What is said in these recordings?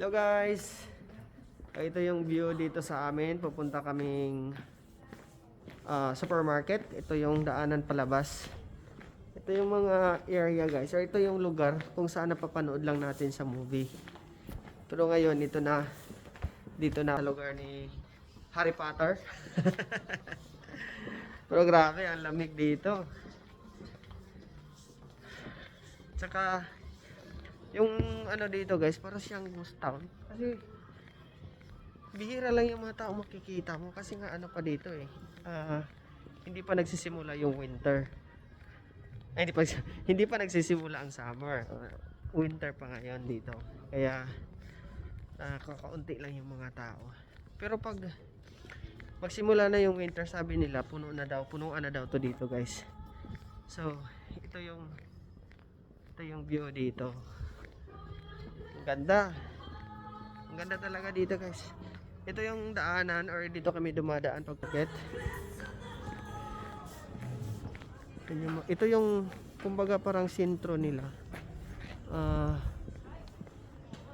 Hello guys, ito yung view dito sa amin. Pupunta kaming supermarket. Ito yung daanan palabas. Ito yung mga area guys, or ito yung lugar kung saan napapanood lang natin sa movie. Pero ngayon dito na sa lugar ni Harry Potter. Pero grabe, ang lamig dito. Tsaka yung ano dito guys, para siyang ghost town. Kasi bihira lang yung mga tao makikita mo. Kasi nga ano pa dito hindi pa nagsisimula yung winter. Ay, hindi pa nagsisimula ang summer. Winter pa ngayon dito. Kaya kakaunti lang yung mga tao. Pero pag magsimula na yung winter, sabi nila punuan na daw to dito guys. So ito yung view dito. Ang ganda talaga dito guys. Ito yung daanan, or dito kami dumadaan pagpakit. Ito yung kumbaga parang sentro nila.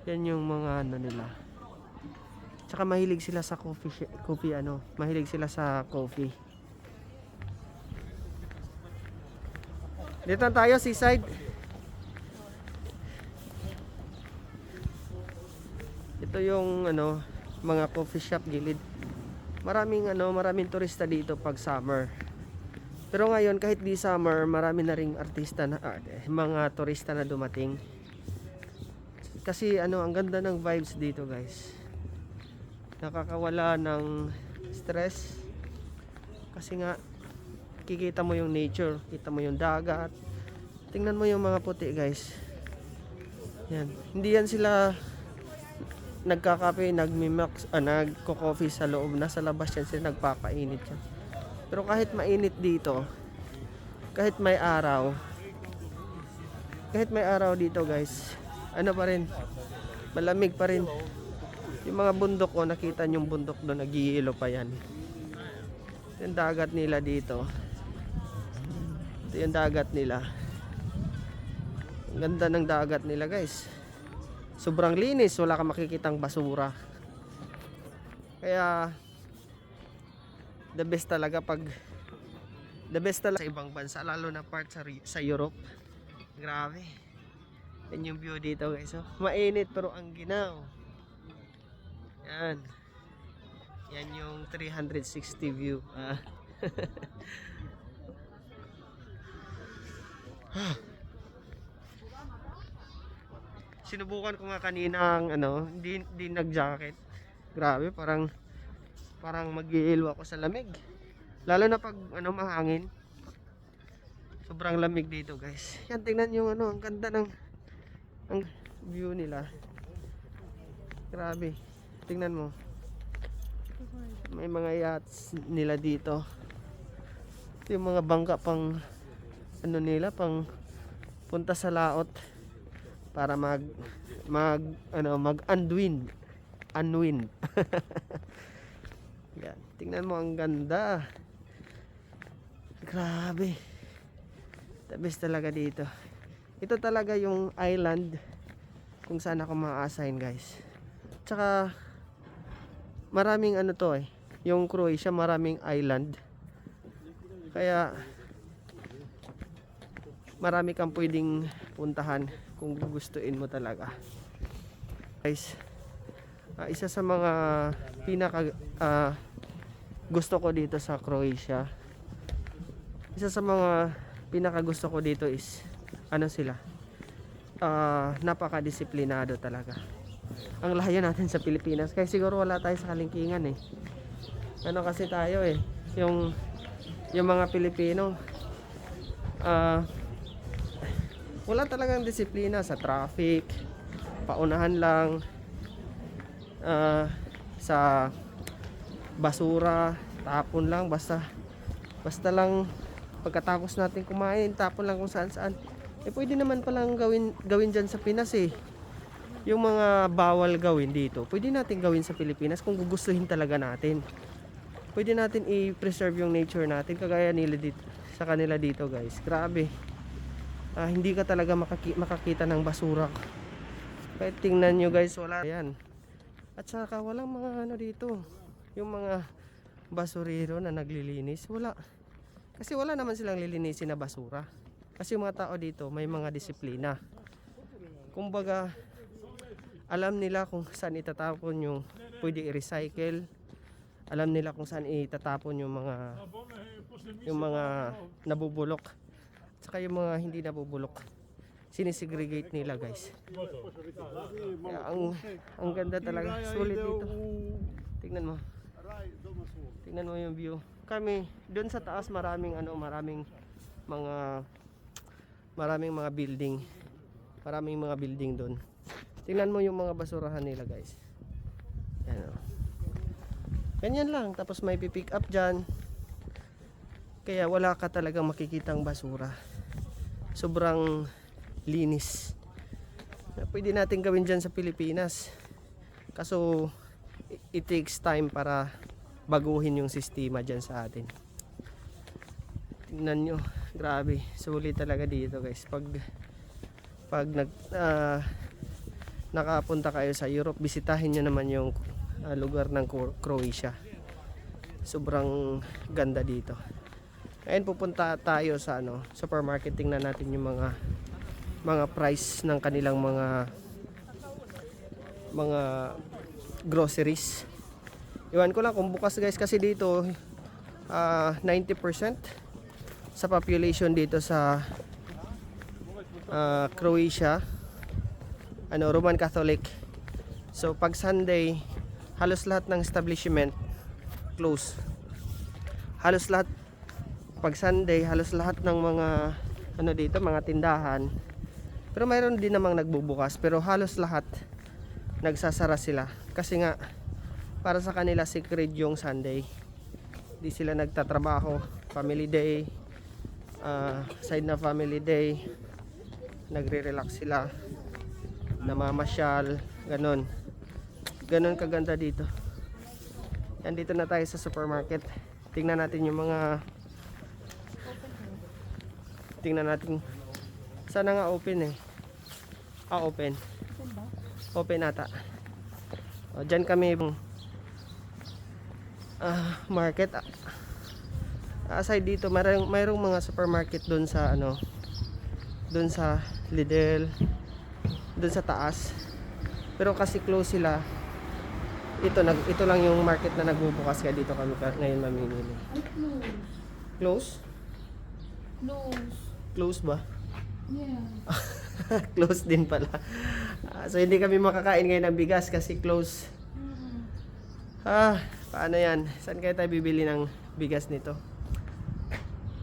Yan yung mga ano nila. Tsaka mahilig sila sa mahilig sila sa coffee. Dito tayo seaside. Ito yung mga coffee shop gilid. Maraming turista dito pag summer. Pero ngayon kahit di summer, marami na ring artista na mga turista na dumating. Kasi ang ganda ng vibes dito, guys. Nakakawala ng stress. Kasi nga kikita mo yung nature, kita mo yung dagat. Tingnan mo yung mga puti, guys. Yan. Hindi yan sila nagkakape, nagko-coffee sa loob, nasa labas yan sila nagpapainit yan. Pero kahit mainit dito, kahit may araw dito guys, pa rin, malamig pa rin. Yung mga bundok nakita nyo yung bundok doon, nag-iilo pa yan. Yung dagat nila dito, ito yung dagat nila. Ang ganda ng dagat nila guys. Sobrang linis, wala kang makikitang basura. Kaya the best talaga sa ibang bansa, lalo na part sa Europe. Grabe. Yan yung view dito guys. Mainit pero ang ginaw. Yan. Yan yung 360 view. Sinubukan ko nga kanina hindi nag-jacket. Grabe, parang mag-iilo ako sa lamig. Lalo na pag mahangin. Sobrang lamig dito, guys. Yan, tingnan yung ang ganda ng ang view nila. Grabe. Tingnan mo. May mga yachts nila dito. Ito yung mga bangka pang pang punta sa laot para unwind. Yan, tingnan mo, ang ganda. Grabe. The best talaga dito. Ito talaga yung island kung saan ako ma-assign guys. Tsaka maraming yung Croatia, maraming island. Kaya marami kang pwedeng puntahan kung gustuin mo talaga guys. Isa sa mga pinaka gusto ko dito sa Croatia, isa sa mga pinaka gusto ko dito is sila napaka-disiplinado talaga. Ang layo natin sa Pilipinas, kaya siguro wala tayo sa kalingkingan kasi tayo yung mga Pilipino wala talagang disiplina sa traffic, paunahan lang, sa basura, tapon lang, basta lang pagkatapos natin kumain, tapon lang kung saan. Pwede naman palang gawin dyan sa Pinas yung mga bawal gawin dito, pwede natin gawin sa Pilipinas kung gugustuhin talaga natin. Pwede natin i-preserve yung nature natin, kagaya nila dito, sa kanila dito guys. Grabe. Hindi ka talaga makakita ng basura Kahit tingnan nyo guys, wala yan. At saka walang mga ano dito, yung mga basurero na naglilinis, wala. Kasi wala naman silang lilinisin na basura. Kasi yung mga tao dito may mga disiplina. Kumbaga, alam nila kung saan itatapon yung pwede i-recycle. Alam nila kung saan itatapon yung mga nabubulok. At saka yung mga hindi nabubulok, sinisegregate nila guys. Kaya ang ganda talaga, sulit dito. Tingnan mo. Tingnan mo yung view. Kami doon sa taas maraming mga building. Maraming mga building doon. Tingnan mo yung mga basurahan nila guys. Yan o. Ganyan lang. Tapos may pipick up dyan. Kaya wala ka talagang makikitang basura. Sobrang linis. Pwede natin gawin dyan sa Pilipinas. Kaso it takes time para baguhin yung sistema dyan sa atin. Tingnan nyo. Grabe. Sulit talaga dito guys. Pag nakapunta kayo sa Europe, bisitahin nyo naman yung lugar ng Croatia. Sobrang ganda dito. Ngayon pupunta tayo sa supermarket. Tingnan natin yung mga price ng kanilang mga groceries. Iwan ko lang kung bukas guys, kasi dito 90% sa population dito sa Croatia Roman Catholic. So pag Sunday, halos lahat ng establishment close. Halos lahat pag Sunday, halos lahat ng mga dito, mga tindahan. Pero mayroon din namang nagbubukas, pero halos lahat nagsasara sila kasi nga para sa kanila sacred yung Sunday. Di sila nagtatrabaho, family day, side na family day, nagre-relax sila, namamasyal, ganon kaganda dito. Yan, dito na tayo sa supermarket. Tingnan natin sana nga open open ata. Dyan kami market. Aside dito mayroong mga supermarket doon sa Lidl, doon sa taas, pero kasi close sila. Ito lang yung market na nagbubukas, kaya dito kami ngayon mamimili. Close? Close ba? Yeah. Close din pala. So hindi kami makakain ngayon ng bigas kasi close. Paano yan? Saan kaya tayo bibili ng bigas nito?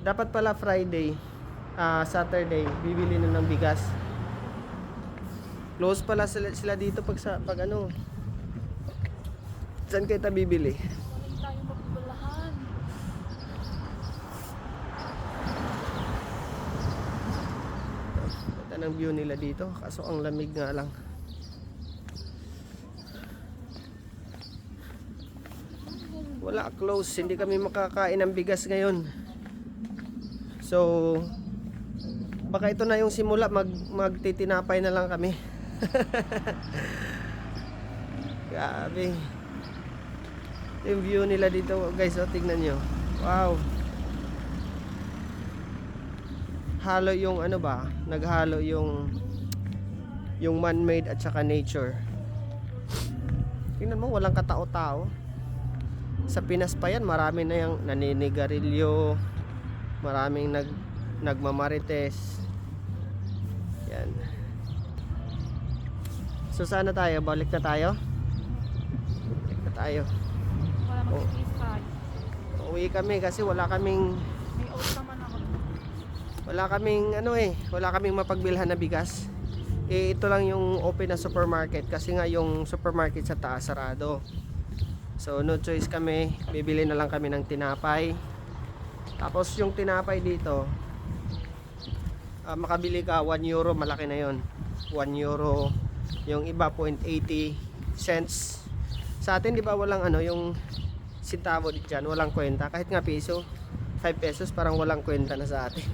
Dapat pala Friday, Saturday bibili na ng bigas. Close pala sila dito pag saan kaya tayo bibili? Hindi tayo magbulahan. Ito ang view nila dito, kaso ang lamig nga lang. Wala, close. Hindi kami makakain ng bigas ngayon. So baka ito na yung simula, magtitinapay na lang kami. Grabe. Yung view nila dito guys, tingnan nyo. Wow. Halo yung naghalo yung man-made at saka nature. Tingnan mo, walang katao-tao. Sa Pinas pa yan, marami na yung naninigarilyo, maraming nagmamarites. Yan. So sana tayo, balik na tayo. Wala mag-i-five. Uwi kami kasi wala kaming May out naman ako. wala kaming mapagbilhan na bigas. Ito lang yung open na supermarket kasi nga yung supermarket sa taas sarado. So no choice kami, bibili na lang kami ng tinapay. Tapos yung tinapay dito, makabili ka 1 euro, malaki na yon. 1 euro, yung iba 0.80 cents. Sa atin di ba walang yung sintavo diyan, walang kwenta. Kahit nga piso, 5 pesos parang walang kwenta na sa atin.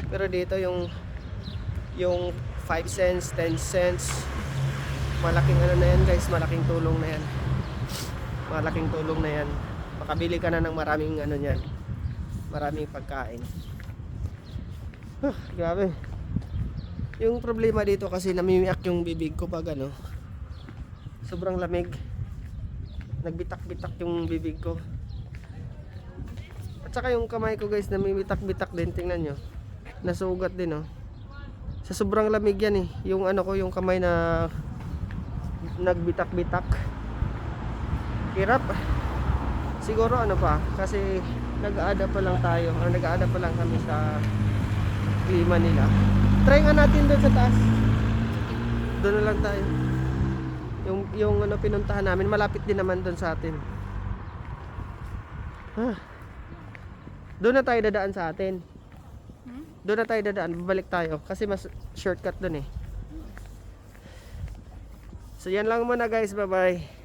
Pero dito yung 5 cents, 10 cents, malaking ano na yan guys, malaking tulong na yan. Malaking tulong na yan. Makabili ka na ng maraming ano niyan. Maraming pagkain. Grabe. Yung problema dito kasi namimiyak yung bibig ko pag ano, sobrang lamig. Nagbitak-bitak yung bibig ko. At saka yung kamay ko guys, namimitak-bitak din. Tingnan nyo. Nasugat din oh. Sa sobrang lamig yan eh. Yung ano ko, yung kamay na nagbitak-bitak. Hirap. Siguro ano pa, kasi nag-aada pa lang tayo. Or nag-aada pa lang kami sa klima nila. Try nga natin doon sa taas. Doon na lang tayo. Yung ano pinuntahan namin, malapit din naman doon sa atin. Doon na tayo dadaan sa atin. Doon na tayo dadaan, babalik tayo kasi mas shortcut doon eh. So yan lang muna guys, bye bye.